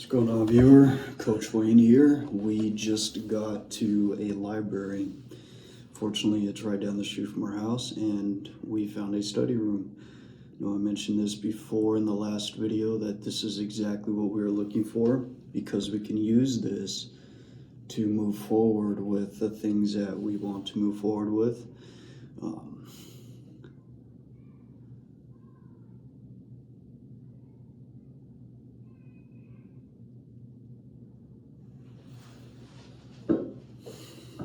What's going on, viewer? Coach Wayne here. We just got to a library. Fortunately, it's right down the street from our house, and we found a study room. I mentioned this before in the last video that this is exactly what we were looking for, because we can use this to move forward with the things that we want to move forward with.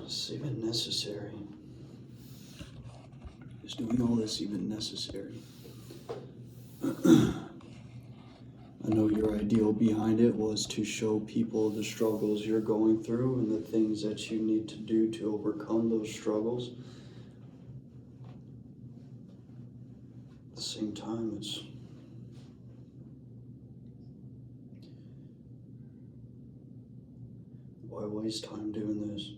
Is even necessary? Is doing all this even necessary? I know your ideal behind it was to show people the struggles you're going through and the things that you need to do to overcome those struggles. At the same time, it's why waste time doing this?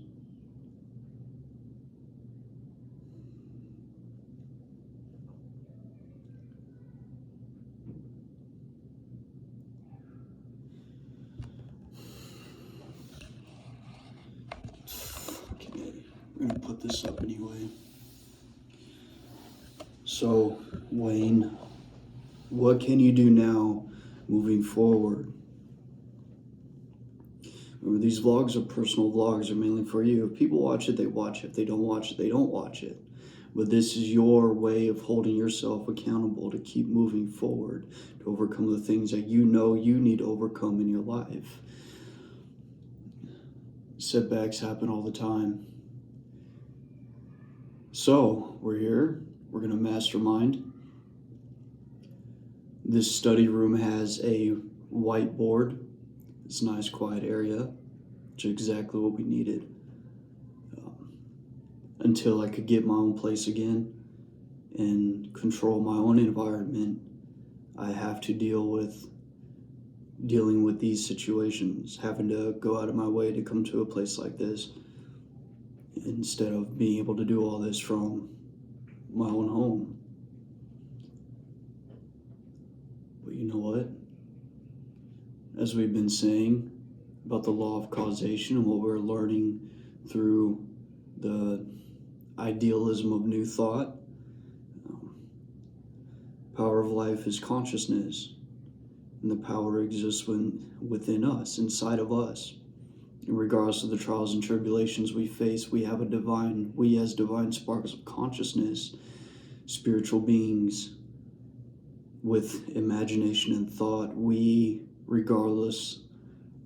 I'm gonna put this up anyway. So, Wayne, what can you do now moving forward? Remember, these vlogs are personal vlogs. They're mainly for you. If people watch it, they watch it. If they don't watch it, they don't watch it. But this is your way of holding yourself accountable to keep moving forward, to overcome the things that you know you need to overcome in your life. Setbacks happen all the time. So, we're here. We're going to mastermind. This study room has a whiteboard. It's a nice, quiet area, which is exactly what we needed. Until I could get my own place again and control my own environment, I have to dealing with these situations, having to go out of my way to come to a place like this, instead of being able to do all this from my own home. But you know what? As we've been saying about the law of causation and what we're learning through the idealism of new thought, power of life is consciousness, and the power exists within us, inside of us. And regardless of the trials and tribulations we face, we as divine sparks of consciousness, spiritual beings with imagination and thought, regardless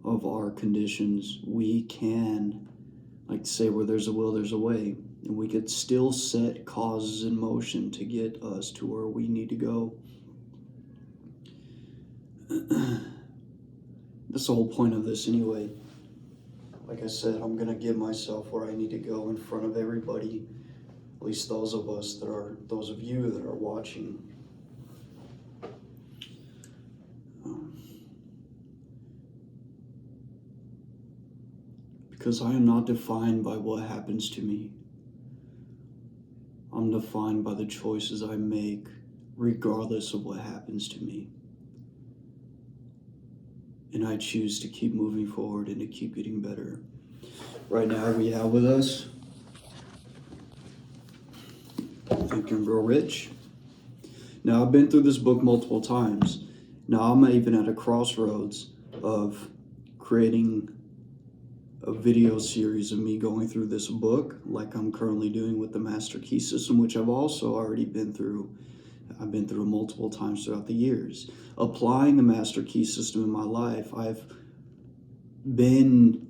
of our conditions, we can, like to say, where there's a will, there's a way. And we could still set causes in motion to get us to where we need to go. That's the whole point of this anyway. Like I said, I'm going to get myself where I need to go in front of everybody, at least those of you that are watching. Because I am not defined by what happens to me. I'm defined by the choices I make, regardless of what happens to me. And I choose to keep moving forward and to keep getting better. Right now we have with us Think and Grow Rich. Now, I've been through this book multiple times. Now I'm even at a crossroads of creating a video series of me going through this book, like I'm currently doing with the Master Key System, which I've also already been through. I've been through multiple times throughout the years. Applying the Master Key System in my life, I've been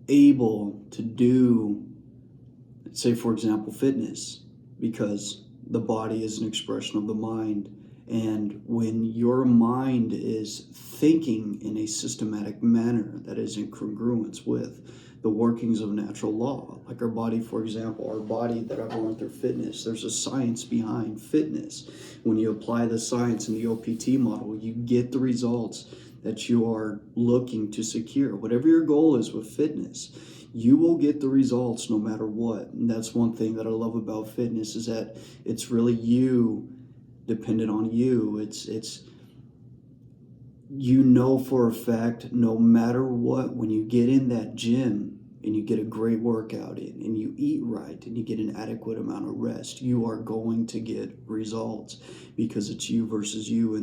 able to do, say for example, fitness, because the body is an expression of the mind. And when your mind is thinking in a systematic manner that is in congruence with the workings of natural law, like our body, for example, our body that I've learned through fitness, there's a science behind fitness. When you apply the science in the OPT model, you get the results that you are looking to secure. Whatever your goal is with fitness, you will get the results no matter what. And that's one thing that I love about fitness, is that it's really you, dependent on you. It's you know for a fact, no matter what, when you get in that gym and you get a great workout in and you eat right and you get an adequate amount of rest, you are going to get results, because it's you versus you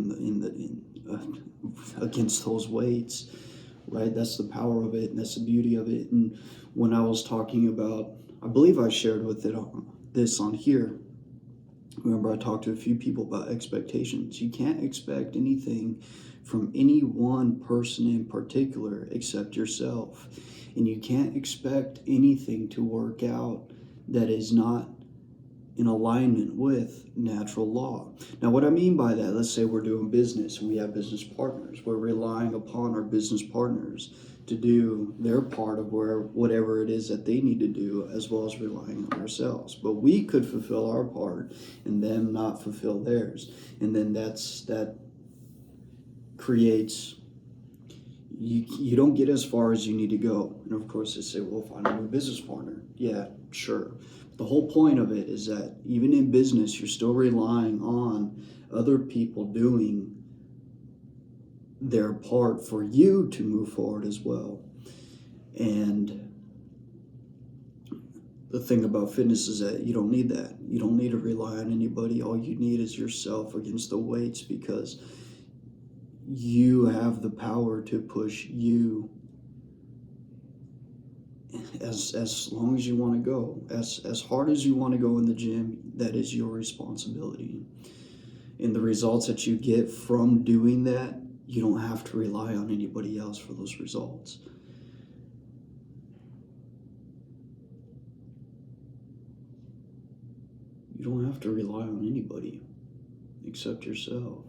against those weights, right? That's the power of it, and that's the beauty of it. And when I was talking about, I believe I shared this on here. Remember, I talked to a few people about expectations. You can't expect anything from any one person in particular except yourself. And you can't expect anything to work out that is not in alignment with natural law. Now, what I mean by that, let's say we're doing business and we have business partners. We're relying upon our business partners to do their part of whatever it is that they need to do, as well as relying on ourselves. But we could fulfill our part and them not fulfill theirs. And then that creates, you don't get as far as you need to go. And of course they say, well, find a new business partner. Yeah, sure. The whole point of it is that even in business, you're still relying on other people doing their part for you to move forward as well. And the thing about fitness is that you don't need that. You don't need to rely on anybody. All you need is yourself against the weights, because you have the power to push you as long as you want to go, as hard as you want to go in the gym. That is your responsibility. And the results that you get from doing that, you don't have to rely on anybody else for those results. You don't have to rely on anybody except yourself.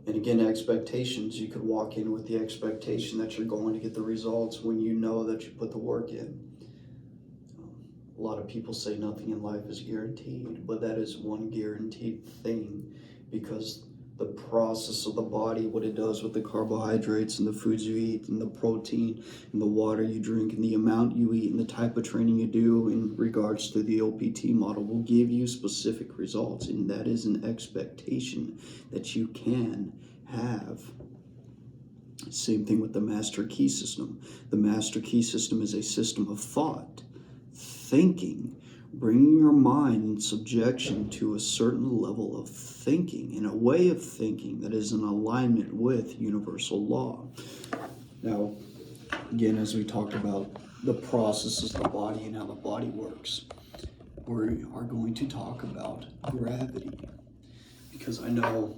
And again, expectations, you could walk in with the expectation that you're going to get the results when you know that you put the work in. A lot of people say nothing in life is guaranteed, but that is one guaranteed thing, because the process of the body, what it does with the carbohydrates and the foods you eat and the protein and the water you drink and the amount you eat and the type of training you do in regards to the OPT model will give you specific results. And that is an expectation that you can have. Same thing with the Master Key System. The Master Key System is a system of thought, thinking, bringing your mind in subjection to a certain level of thinking, in a way of thinking that is in alignment with universal law. Now, again, as we talked about the processes of the body and how the body works, we are going to talk about gravity. Because I know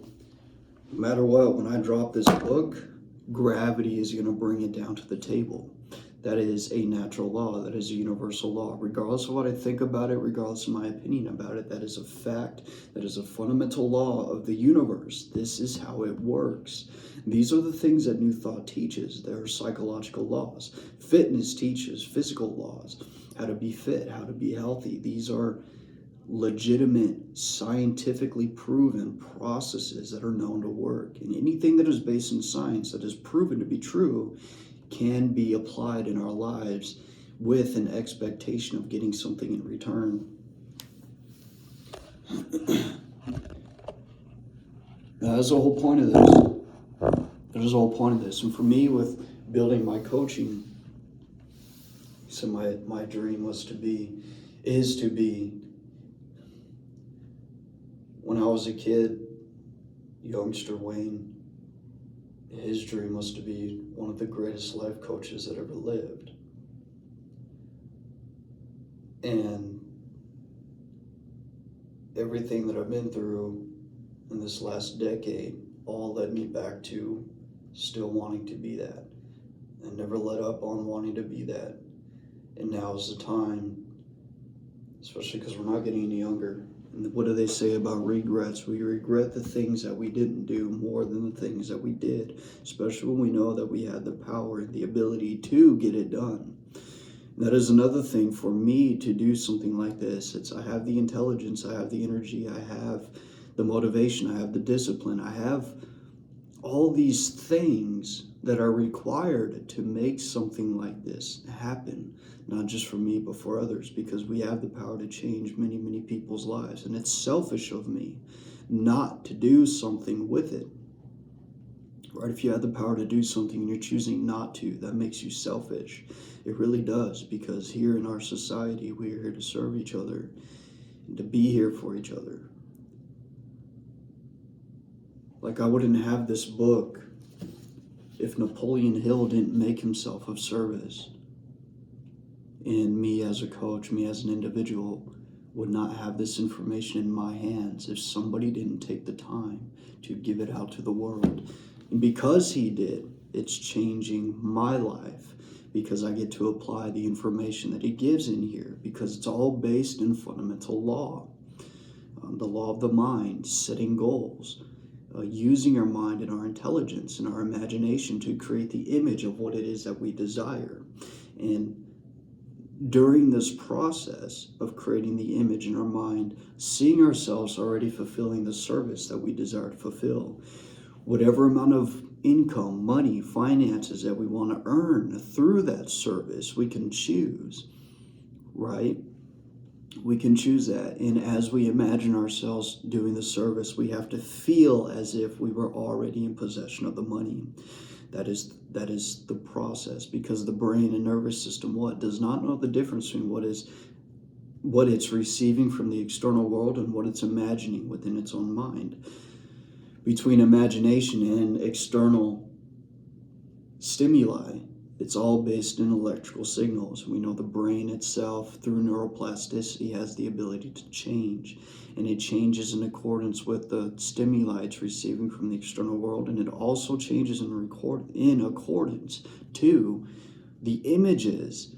no matter what, when I drop this book, gravity is going to bring it down to the table. That is a natural law. That is a universal law. Regardless of what I think about it, regardless of my opinion about it, that is a fact. That is a fundamental law of the universe. This is how it works. These are the things that New Thought teaches. There are psychological laws. Fitness teaches physical laws. How to be fit, how to be healthy. These are legitimate, scientifically proven processes that are known to work. And anything that is based in science that is proven to be true can be applied in our lives with an expectation of getting something in return. Now, that's the whole point of this. That is the whole point of this. And for me, with building my coaching, so my dream is to be, when I was a kid, youngster Wayne, his dream was to be one of the greatest life coaches that ever lived. And everything that I've been through in this last decade all led me back to still wanting to be that. I never let up on wanting to be that. And now is the time, especially because we're not getting any younger. And what do they say about regrets? We regret the things that we didn't do more than the things that we did, especially when we know that we had the power and the ability to get it done. And that is another thing for me to do something like this. I have the intelligence, I have the energy, I have the motivation, I have the discipline, I have all these things that are required to make something like this happen, not just for me, but for others, because we have the power to change many, many people's lives. And it's selfish of me not to do something with it. Right? If you have the power to do something and you're choosing not to, that makes you selfish. It really does, because here in our society, we are here to serve each other and to be here for each other. Like, I wouldn't have this book if Napoleon Hill didn't make himself of service. And me as a coach, me as an individual, would not have this information in my hands if somebody didn't take the time to give it out to the world. And because he did, it's changing my life, because I get to apply the information that he gives in here, because it's all based in fundamental law. The law of the mind, setting goals, using our mind and our intelligence and our imagination to create the image of what it is that we desire. And during this process of creating the image in our mind, seeing ourselves already fulfilling the service that we desire to fulfill, whatever amount of income, money, finances that we want to earn through that service, we can choose, right? We can choose that. And as we imagine ourselves doing the service, we have to feel as if we were already in possession of the money. That is the process, because the brain and nervous system does not know the difference between what it's receiving from the external world and what it's imagining within its own mind. Between imagination and external stimuli, it's all based in electrical signals. We know the brain itself, through neuroplasticity, has the ability to change, and it changes in accordance with the stimuli it's receiving from the external world, and it also changes in accordance to the images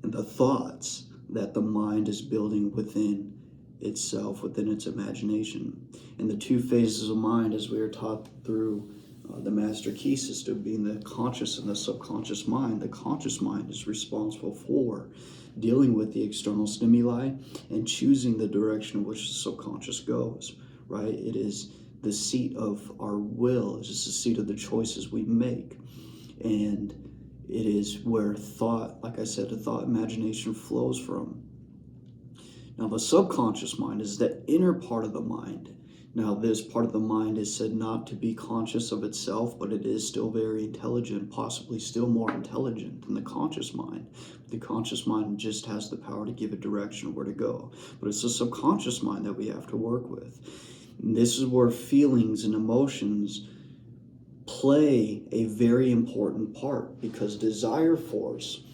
and the thoughts that the mind is building within itself, within its imagination. And the two phases of mind, as we are taught through the master key system, being the conscious and the subconscious mind. The conscious mind is responsible for dealing with the external stimuli and choosing the direction in which the subconscious goes, right? It is the seat of our will. It's just the seat of the choices we make. And it is where thought, like I said, the thought imagination flows from. Now, the subconscious mind is the inner part of the mind. Now, this part of the mind is said not to be conscious of itself, but it is still very intelligent, possibly still more intelligent than the conscious mind. The conscious mind just has the power to give a direction of where to go. But it's the subconscious mind that we have to work with. And this is where feelings and emotions play a very important part, because desire force,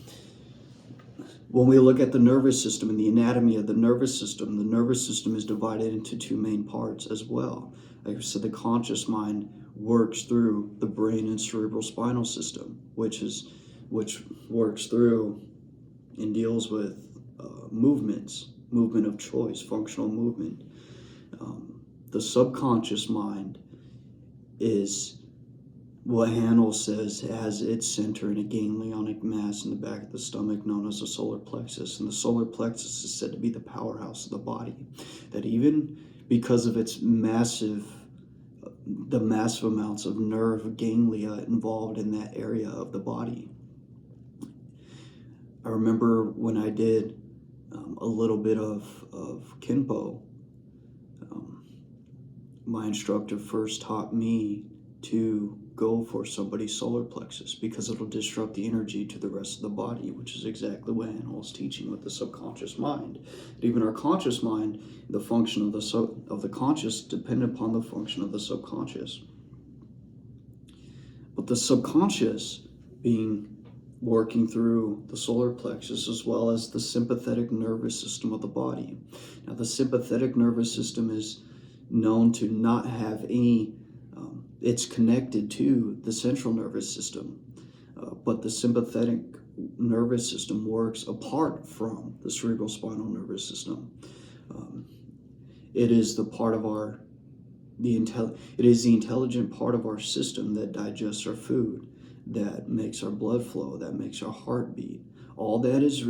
when we look at the nervous system and the anatomy of the nervous system is divided into two main parts as well. Like I said, the conscious mind works through the brain and cerebral spinal system, which works through and deals with movement of choice, functional movement. The subconscious mind is what Hanel says has its center in a ganglionic mass in the back of the stomach known as the solar plexus. And the solar plexus is said to be the powerhouse of the body. That even because of its massive amounts of nerve ganglia involved in that area of the body. I remember when I did a little bit of Kenpo, my instructor first taught me to go for somebody's solar plexus, because it'll disrupt the energy to the rest of the body, which is exactly what Hanel's teaching with the subconscious mind. But even our conscious mind, the function of the conscious depend upon the function of the subconscious. But the subconscious being working through the solar plexus as well as the sympathetic nervous system of the body. Now, the sympathetic nervous system is known to not have any it's connected to the central nervous system, but the sympathetic nervous system works apart from the cerebral spinal nervous system. It is the part of it is the intelligent part of our system that digests our food, that makes our blood flow, that makes our heart beat. All that is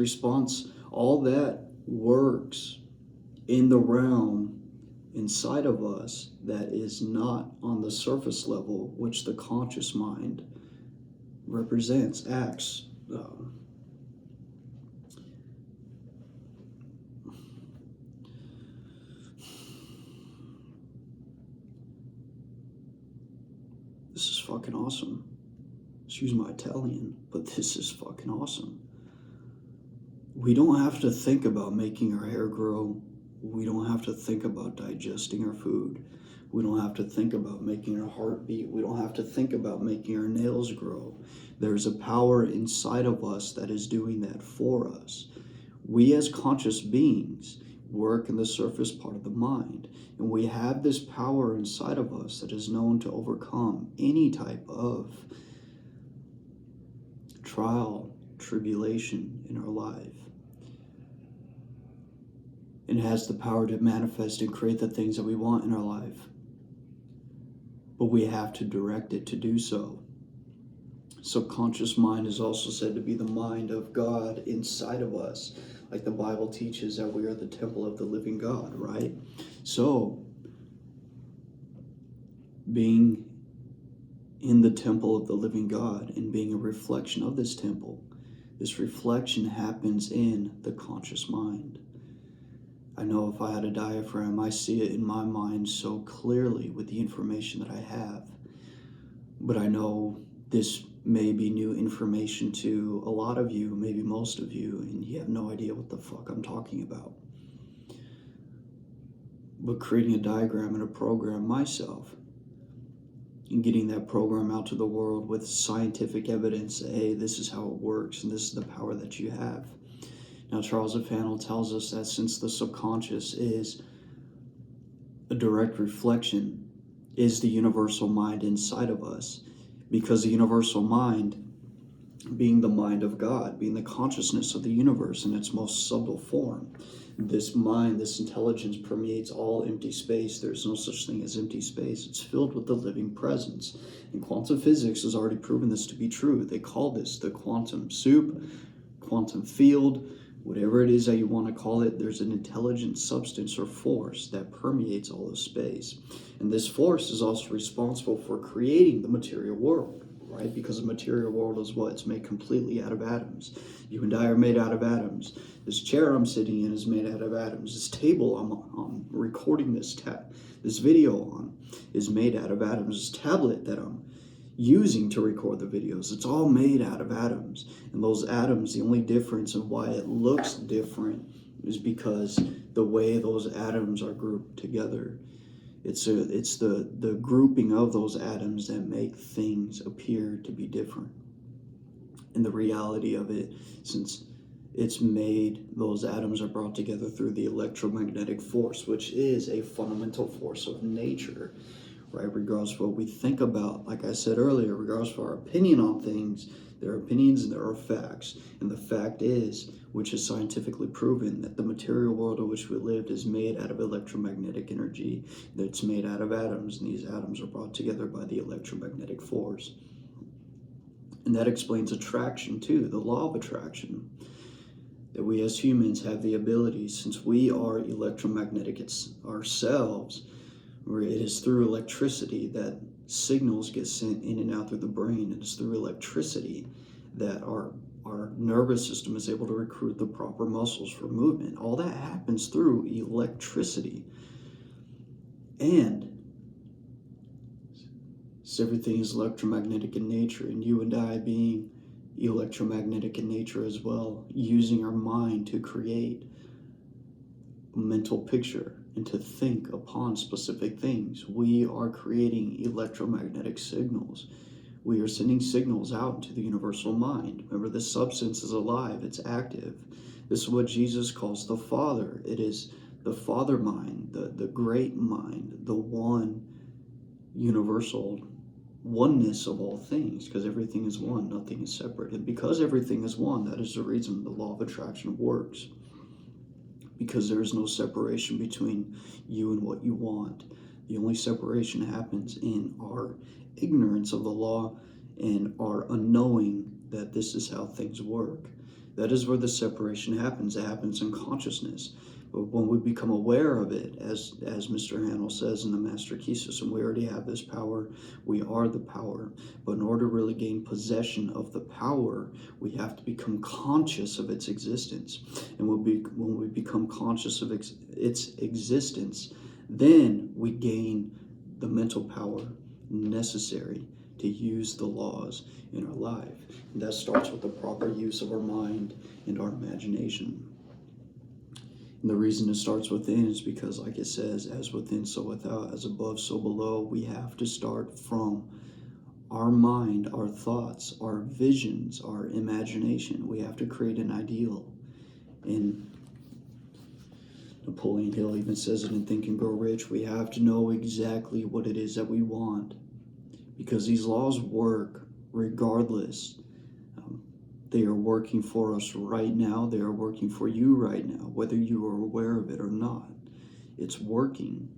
all that works in the realm inside of us that is not on the surface level, which the conscious mind represents, acts. This is fucking awesome. Excuse my Italian, but this is fucking awesome. We don't have to think about making our hair grow. We don't have to think about digesting our food. We don't have to think about making our heart beat. We don't have to think about making our nails grow. There's a power inside of us that is doing that for us. We as conscious beings work in the surface part of the mind, and we have this power inside of us that is known to overcome any type of trial, tribulation in our life. And has the power to manifest and create the things that we want in our life. But we have to direct it to do so. Subconscious mind is also said to be the mind of God inside of us. Like the Bible teaches that we are the temple of the living God, right? So, being in the temple of the living God and being a reflection of this temple, this reflection happens in the conscious mind. I know if I had a diaphragm, I see it in my mind so clearly with the information that I have. But I know this may be new information to a lot of you, maybe most of you, and you have no idea what the fuck I'm talking about. But creating a diagram and a program myself, and getting that program out to the world with scientific evidence, hey, this is how it works, and this is the power that you have. Now, Charles O'Fanel tells us that since the subconscious is a direct reflection, is the universal mind inside of us, because the universal mind, being the mind of God, being the consciousness of the universe in its most subtle form, this mind, this intelligence permeates all empty space. There's no such thing as empty space. It's filled with the living presence. And quantum physics has already proven this to be true. They call this the quantum soup, quantum field, whatever it is that you want to call it. There's an intelligent substance or force that permeates all of space. And this force is also responsible for creating the material world, right? Because the material world is what? It's made completely out of atoms. You and I are made out of atoms. This chair I'm sitting in is made out of atoms. This table I'm recording this video on is made out of atoms. This tablet that I'm using to record the videos, it's all made out of atoms. And those atoms, the only difference in why it looks different is because the way those atoms are grouped together. It's the grouping of those atoms that make things appear to be different. And the reality of it, since it's made, those atoms are brought together through the electromagnetic force, which is a fundamental force of nature. Right, regardless of what we think about, like I said earlier, regardless of our opinion on things, there are opinions and there are facts. And the fact is, which is scientifically proven, that the material world in which we lived is made out of electromagnetic energy, that's made out of atoms, and these atoms are brought together by the electromagnetic force. And that explains attraction too, the law of attraction. That we as humans have the ability, since we are electromagnetic ourselves, where it is through electricity that signals get sent in and out through the brain. It is through electricity that our nervous system is able to recruit the proper muscles for movement. All that happens through electricity. And so everything is electromagnetic in nature, and you and I being electromagnetic in nature as well, using our mind to create a mental picture and to think upon specific things. We are creating electromagnetic signals. We are sending signals out into the universal mind. Remember, this substance is alive, it's active. This is what Jesus calls the Father. It is the Father mind, the great mind, the one universal oneness of all things, because everything is one, nothing is separate. And because everything is one, that is the reason the law of attraction works. Because there is no separation between you and what you want. The only separation happens in our ignorance of the law and our unknowing that this is how things work. That is where the separation happens. It happens in consciousness. But when we become aware of it, as Mr. Hanel says in the Master Key System, we already have this power. We are the power. But in order to really gain possession of the power, we have to become conscious of its existence. And when we become conscious of its existence, then we gain the mental power necessary to use the laws in our life. And that starts with the proper use of our mind and our imagination. And the reason it starts within is because, like it says, as within, so without, as above, so below. We have to start from our mind, our thoughts, our visions, our imagination. We have to create an ideal. And Napoleon Hill even says it in Think and Grow Rich. We have to know exactly what it is that we want, because these laws work regardless. They are working for us right now. They are working for you right now, whether you are aware of it or not. It's working.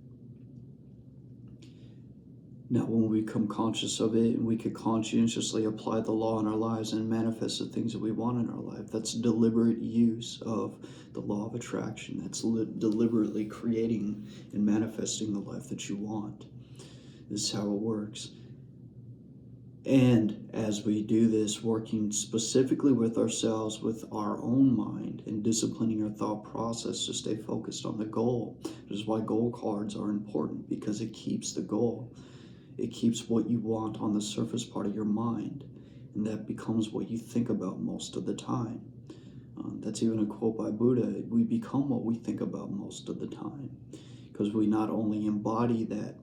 Now, when we become conscious of it, and we could conscientiously apply the law in our lives and manifest the things that we want in our life, that's deliberate use of the law of attraction. That's deliberately creating and manifesting the life that you want. This is how it works. And as we do this, working specifically with ourselves, with our own mind, and disciplining our thought process to stay focused on the goal. This is why goal cards are important, because it keeps the goal. It keeps what you want on the surface part of your mind, and that becomes what you think about most of the time. That's even a quote by Buddha. We become what we think about most of the time, because we not only embody that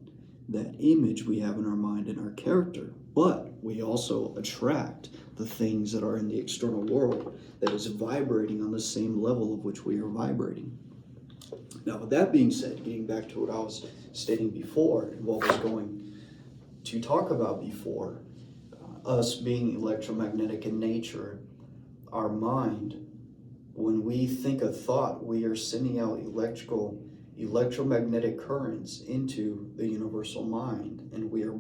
image we have in our mind and our character, but we also attract the things that are in the external world that is vibrating on the same level of which we are vibrating. Now, with that being said, getting back to what I was stating before and what was going to talk about before, us being electromagnetic in nature, our mind, when we think a thought, we are sending out electromagnetic currents into the universal mind, and we are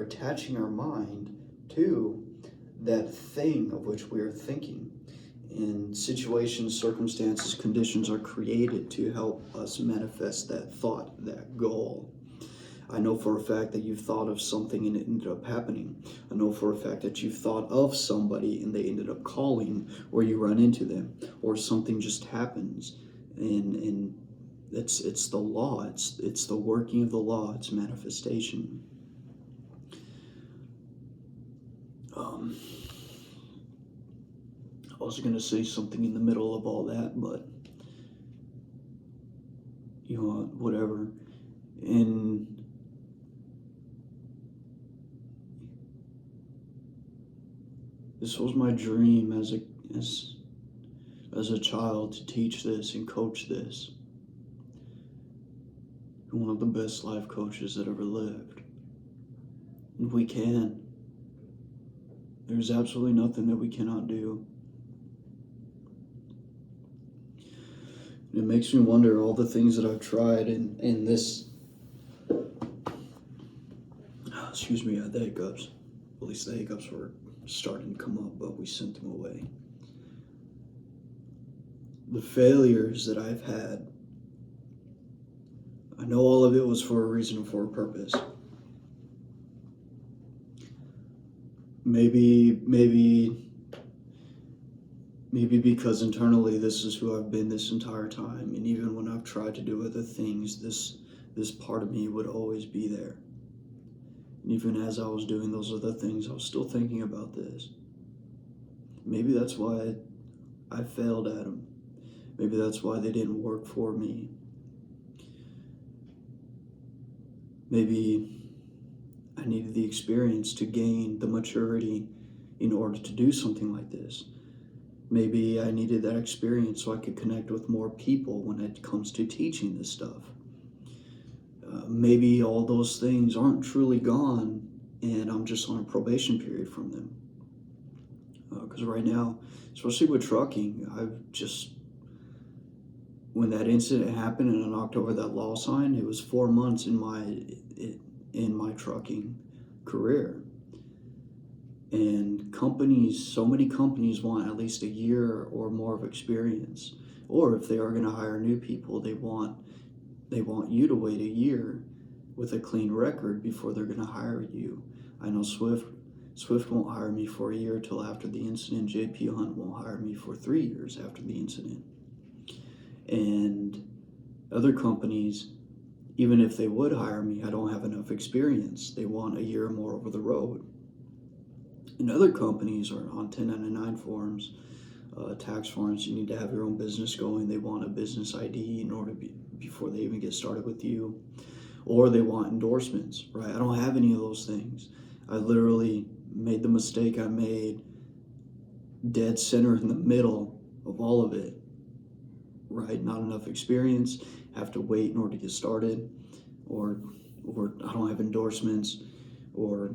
attaching our mind to that thing of which we are thinking. And situations, circumstances, conditions are created to help us manifest that thought, that goal. I know for a fact that you've thought of something and it ended up happening. I know for a fact that you've thought of somebody and they ended up calling, or you run into them, or something just happens. And it's the law. It's the working of the law. It's manifestation. I was going to say something in the middle of all that, but whatever. And this was my dream as a child, to teach this and coach this. One of the best life coaches that ever lived. And we can. There's absolutely nothing that we cannot do. It makes me wonder all the things that I've tried in this. Excuse me, I had the hiccups. At least the hiccups were starting to come up, but we sent them away. The failures that I've had, I know all of it was for a reason and for a purpose. Maybe because internally this is who I've been this entire time, and even when I've tried to do other things, this part of me would always be there. And even as I was doing those other things, I was still thinking about this. Maybe that's why I failed at them. Maybe that's why they didn't work for me. Maybe I needed the experience to gain the maturity in order to do something like this. Maybe I needed that experience so I could connect with more people when it comes to teaching this stuff. Maybe all those things aren't truly gone and I'm just on a probation period from them. Because right now, especially with trucking, when that incident happened and I knocked over that law sign, it was 4 months in my trucking career. And so many companies want at least a year or more of experience. Or if they are going to hire new people, they want you to wait a year with a clean record before they're going to hire you. I know Swift won't hire me for a year till after the incident. JP Hunt won't hire me for 3 years after the incident. And other companies, even if they would hire me, I don't have enough experience. They want a year or more over the road. And other companies are on 1099 forms, tax forms. You need to have your own business going. They want a business ID in order before they even get started with you. Or they want endorsements, right? I don't have any of those things. I literally made the mistake I made dead center in the middle of all of it, right? Not enough experience, have to wait in order to get started, or I don't have endorsements, or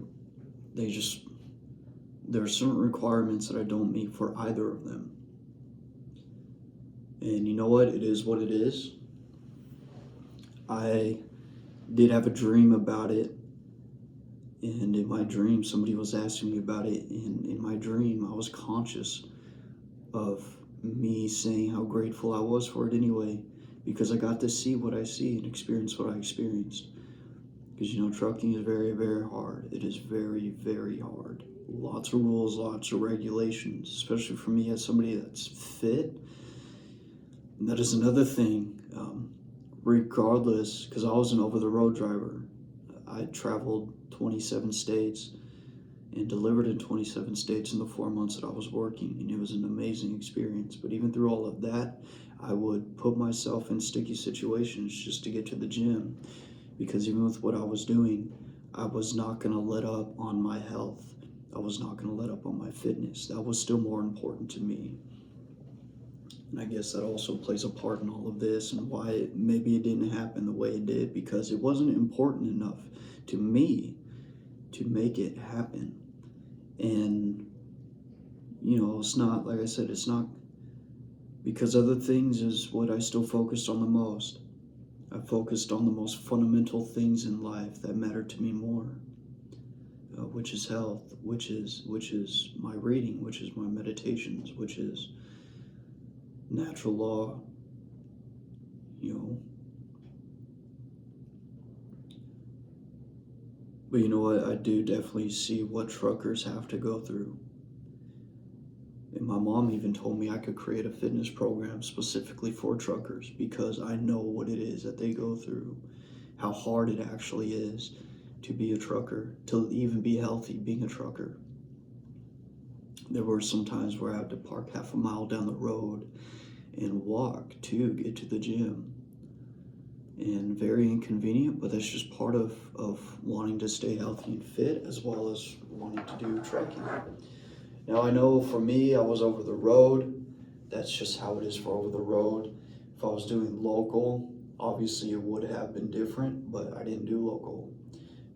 there are certain requirements that I don't meet for either of them. And you know what? It is what it is. I did have a dream about it, and in my dream somebody was asking me about it, and in my dream I was conscious of me saying how grateful I was for it anyway, because I got to see what I see and experience what I experienced. Because trucking is very, very hard. It is very, very hard. Lots of rules, lots of regulations, especially for me as somebody that's fit. And that is another thing. Regardless, because I was an over-the-road driver, I traveled 27 states and delivered in 27 states in the 4 months that I was working, and it was an amazing experience. But even through all of that, I would put myself in sticky situations just to get to the gym, because even with what I was doing, I was not going to let up on my health. I was not going to let up on my fitness. That was still more important to me. And I guess that also plays a part in all of this, and why maybe it didn't happen the way it did, because it wasn't important enough to me to make it happen. And it's not, like I said, it's not because other things is what I still focused on the most. I focused on the most fundamental things in life that matter to me more, which is health, which is my reading, which is my meditations, which is natural law, But you know what? I do definitely see what truckers have to go through. And my mom even told me I could create a fitness program specifically for truckers, because I know what it is that they go through, how hard it actually is to be a trucker, to even be healthy being a trucker. There were some times where I had to park half a mile down the road and walk to get to the gym. And very inconvenient, but that's just part of wanting to stay healthy and fit, as well as wanting to do trekking. Now, I know for me, I was over the road. That's just how it is for over the road. If I was doing local, obviously it would have been different, but I didn't do local.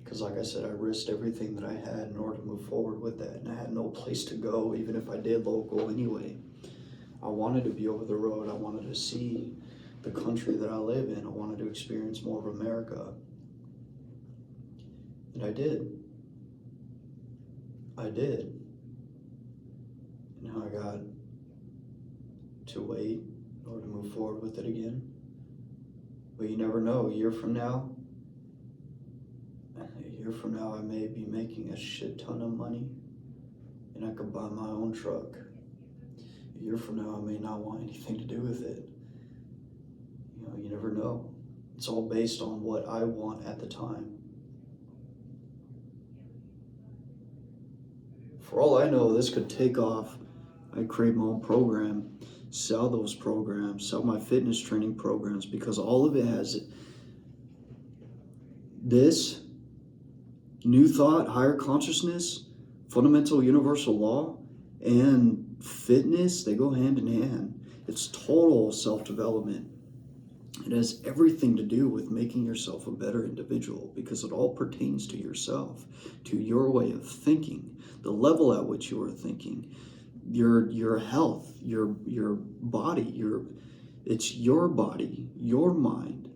Because like I said, I risked everything that I had in order to move forward with that, and I had no place to go, even if I did local anyway. I wanted to be over the road. I wanted to see the country that I live in. I wanted to experience more of America. And I did. Now I got to wait in order to move forward with it again. But you never know. A year from now, I may be making a shit ton of money, and I could buy my own truck. A year from now, I may not want anything to do with it. You never know. It's all based on what I want at the time. For all I know, this could take off. I create my own program, sell those programs, sell my fitness training programs, because all of it has this new thought, higher consciousness, fundamental universal law, and fitness. They go hand in hand. It's total self-development. It has everything to do with making yourself a better individual, because it all pertains to yourself, to your way of thinking, the level at which you are thinking, your health, your body, it's your body, your mind.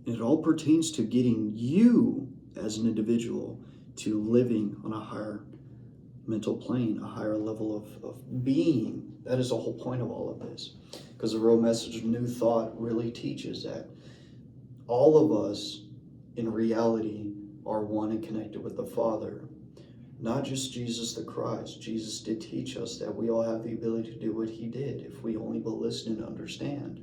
And it all pertains to getting you as an individual to living on a higher mental plane, a higher level of being. That is the whole point of all of this. Because Because the real message of New Thought really teaches that all of us in reality are one and connected with the Father. Not just Jesus the Christ. Jesus did teach us that we all have the ability to do what he did if we only will listen and understand.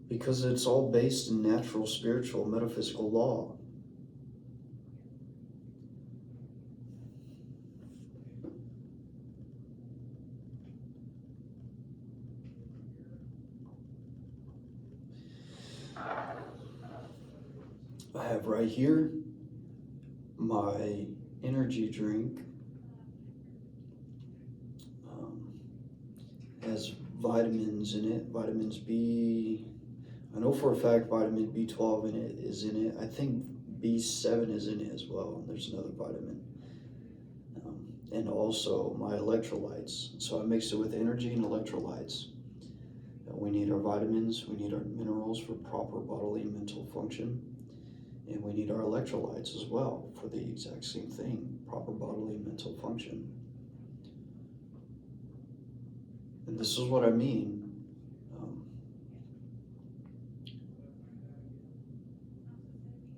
Because it's all based in natural, spiritual, metaphysical law. I have right here my energy drink. Has vitamins in it. Vitamins B. I know for a fact vitamin B12 is in it. I think B7 is in it as well. And there's another vitamin. And also my electrolytes. So I mix it with energy and electrolytes. We need our vitamins, we need our minerals for proper bodily and mental function. And we need our electrolytes as well for the exact same thing, proper bodily and mental function. And this is what I mean.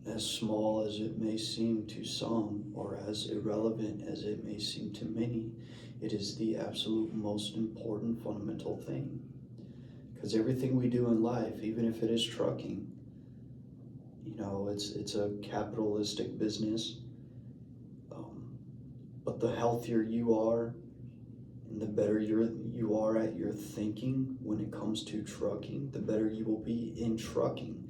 As small as it may seem to some, or as irrelevant as it may seem to many, it is the absolute most important fundamental thing. Because everything we do in life, even if it is trucking, it's a capitalistic business. But the healthier you are, and the better you are at your thinking when it comes to trucking, the better you will be in trucking.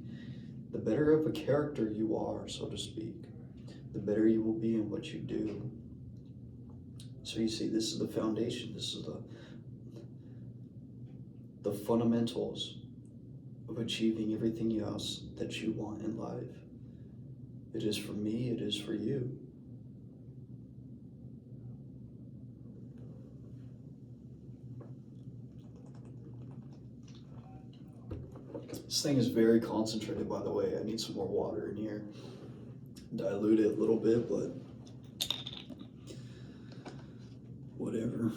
The better of a character you are, so to speak, the better you will be in what you do. So you see, this is the foundation. This is the fundamentals of achieving everything else that you want in life. It is for me, it is for you. This thing is very concentrated, by the way. I need some more water in here. Dilute it a little bit, but whatever.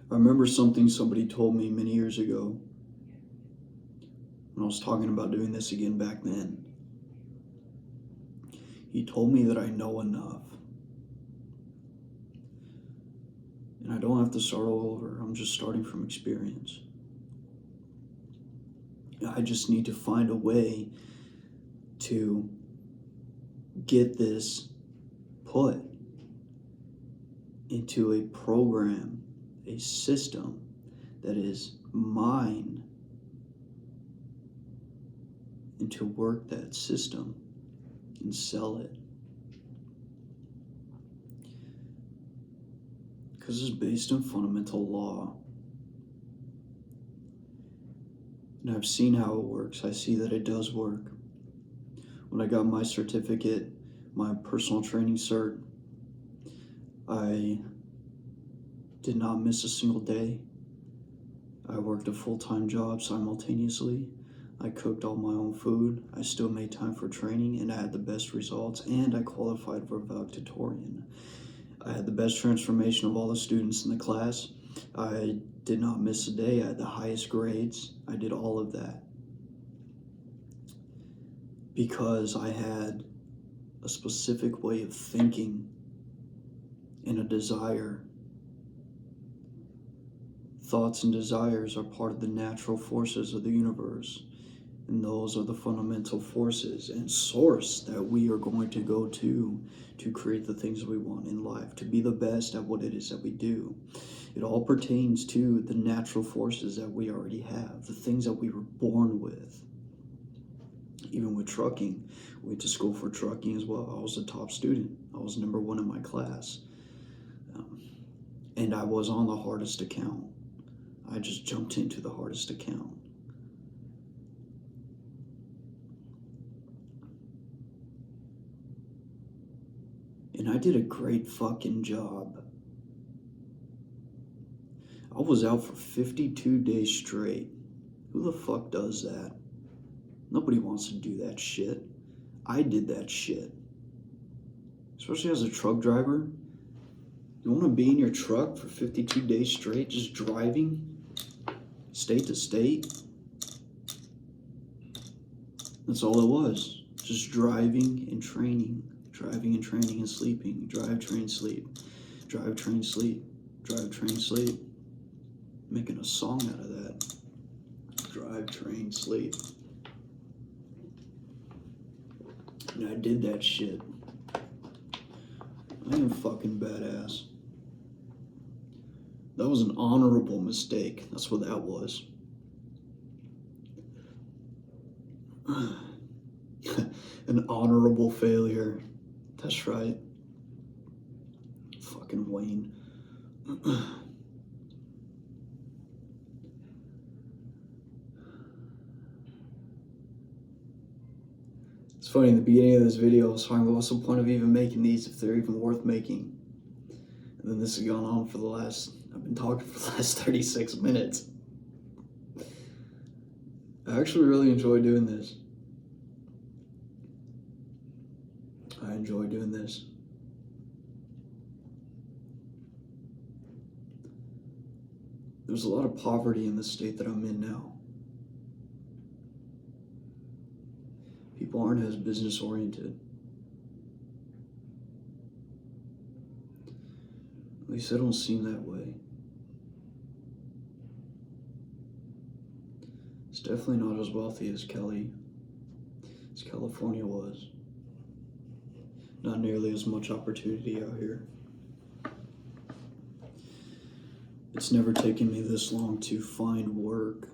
I remember something somebody told me many years ago when I was talking about doing this again back then. He told me that I know enough. And I don't have to start all over. I'm just starting from experience. I just need to find a way to get this put into a program, a system that is mine, and to work that system and sell it. Because it's based on fundamental law. And I've seen how it works. I see that it does work. When I got my certificate, my personal training cert, I did not miss a single day. I worked a full-time job simultaneously. I cooked all my own food. I still made time for training, and I had the best results, and I qualified for valedictorian. I had the best transformation of all the students in the class. I did not miss a day. I had the highest grades. I did all of that because I had a specific way of thinking and a desire. Thoughts and desires are part of the natural forces of the universe. And those are the fundamental forces and source that we are going to go to create the things we want in life, to be the best at what it is that we do. It all pertains to the natural forces that we already have, the things that we were born with. Even with trucking, I went to school for trucking as well. I was a top student. I was number one in my class. And I was on the hardest account. I just jumped into the hardest account. And I did a great fucking job. I was out for 52 days straight. Who the fuck does that? Nobody wants to do that shit. I did that shit. Especially as a truck driver. You want to be in your truck for 52 days straight, just driving state to state? That's all it was. Just driving and training. Driving and training and sleeping. Drive, train, sleep. Drive, train, sleep. Drive, train, sleep. Making a song out of that. Drive, train, sleep. And I did that shit. I am fucking badass. That was an honorable mistake. That's what that was. An honorable failure. That's right. Fucking Wayne. It's funny, in the beginning of this video, I was talking about what's the point of even making these if they're even worth making. And then this has gone on for I've been talking for the last 36 minutes. I actually really enjoy doing this. I enjoy doing this. There's a lot of poverty in the state that I'm in now. People aren't as business oriented. At least I don't seem that way. It's definitely not as wealthy as California was. Not nearly as much opportunity out here. It's never taken me this long to find work.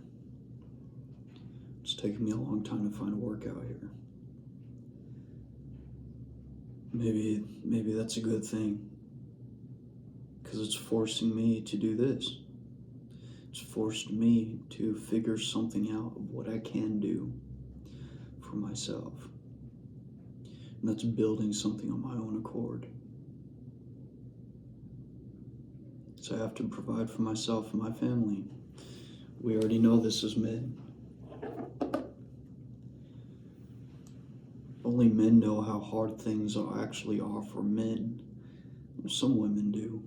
It's taken me a long time to find work out here. Maybe that's a good thing. Because it's forcing me to do this. It's forced me to figure something out of what I can do for myself. And that's building something on my own accord. So I have to provide for myself and my family. We already know this as men. Only men know how hard things actually are for men. Some women do.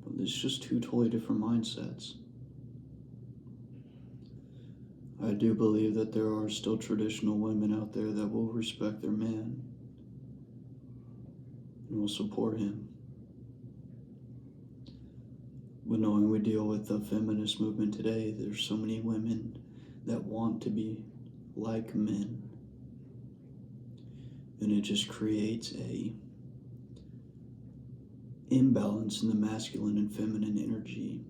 But it's just two totally different mindsets. I do believe that there are still traditional women out there that will respect their man and will support him. But knowing we deal with the feminist movement today, there's so many women that want to be like men. And it just creates a imbalance in the masculine and feminine energy.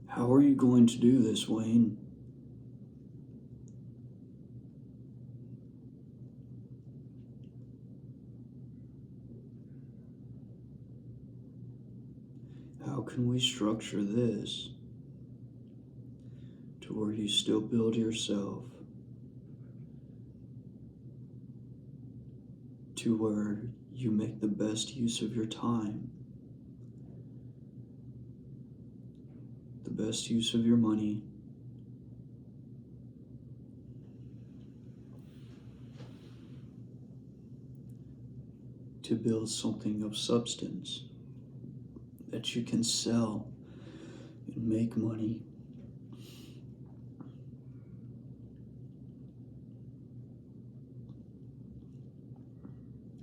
How are you going to do this, Wayne? How can we structure this to where you still build yourself, to where you make the best use of your time, the best use of your money, to build something of substance that you can sell and make money?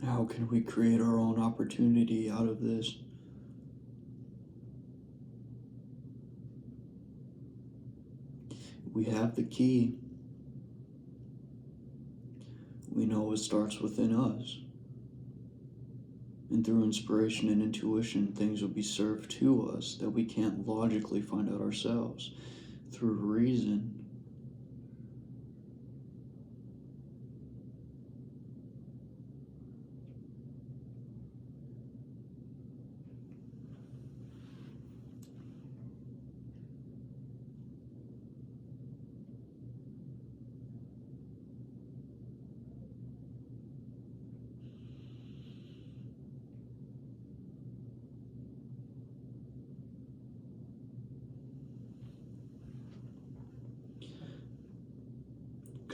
How can we create our own opportunity out of this? We have the key. We know it starts within us. And through inspiration and intuition, things will be served to us that we can't logically find out ourselves. Through reason.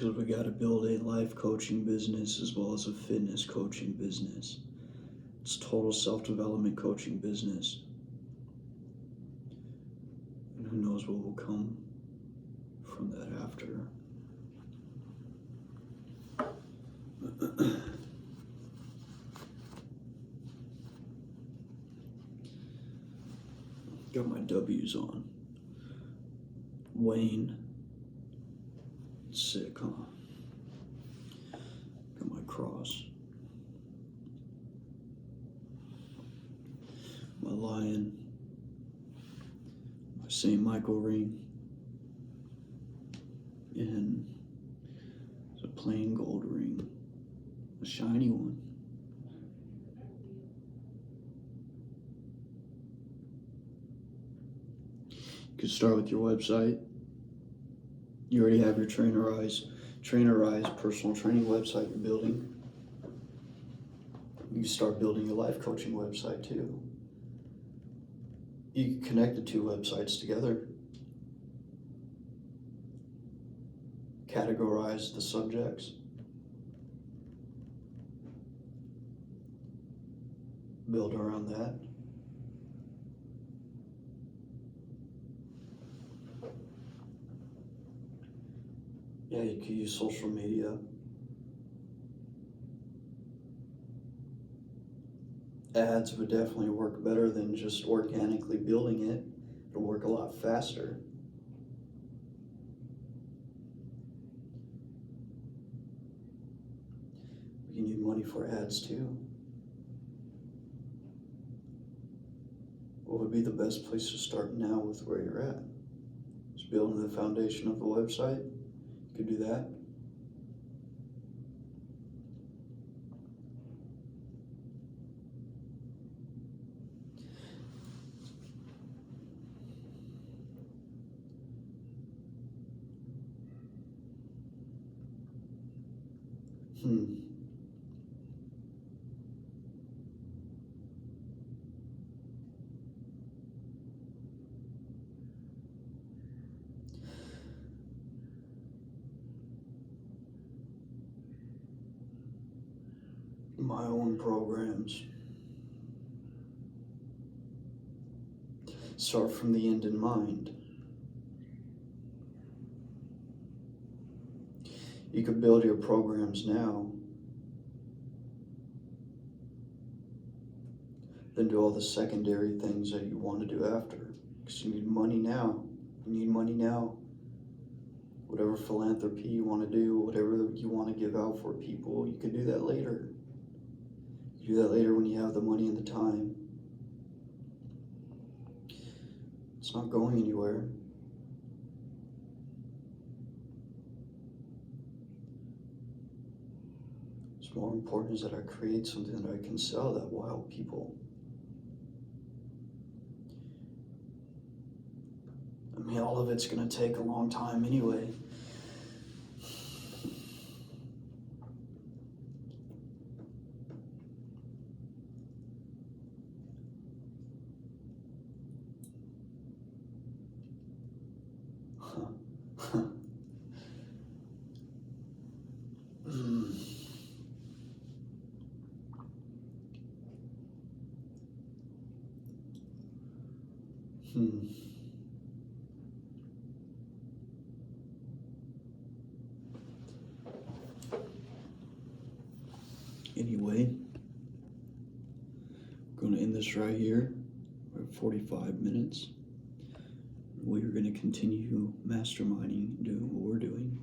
because we got to build a life coaching business as well as a fitness coaching business. It's total self-development coaching business. And who knows what will come from that after. Got my W's on. Wayne. Sick, huh? Got my cross. My lion. My St. Michael ring. And it's a plain gold ring. A shiny one. You could start with your website. You already have your Trainerized personal training website you're building. You can start building your life coaching website too. You can connect the two websites together. Categorize the subjects. Build around that. Yeah, you could use social media. Ads would definitely work better than just organically building it. It'll work a lot faster. You need money for ads too. What would be the best place to start now with where you're at? Just building the foundation of the website. You could do that. My own programs. Start from the end in mind. You could build your programs now, then do all the secondary things that you want to do after. Because you need money now. You need money now. Whatever philanthropy you want to do, whatever you want to give out for people, you can do that later. You do that later when you have the money and the time. It's not going anywhere. What's more important is that I create something that I can sell that will help people. I mean, all of it's going to take a long time anyway. Anyway, I'm going to end this right here. We're at 45 minutes. We are going to continue masterminding, doing what we're doing.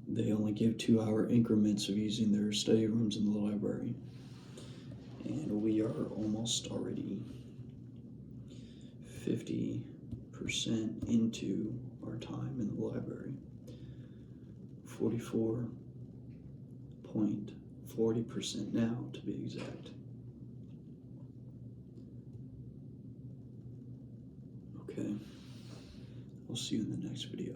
They only give 2-hour increments of using their study rooms in the library. And we are almost already 50% into our time in the library. 44.40% now, to be exact. Okay, I'll see you in the next video.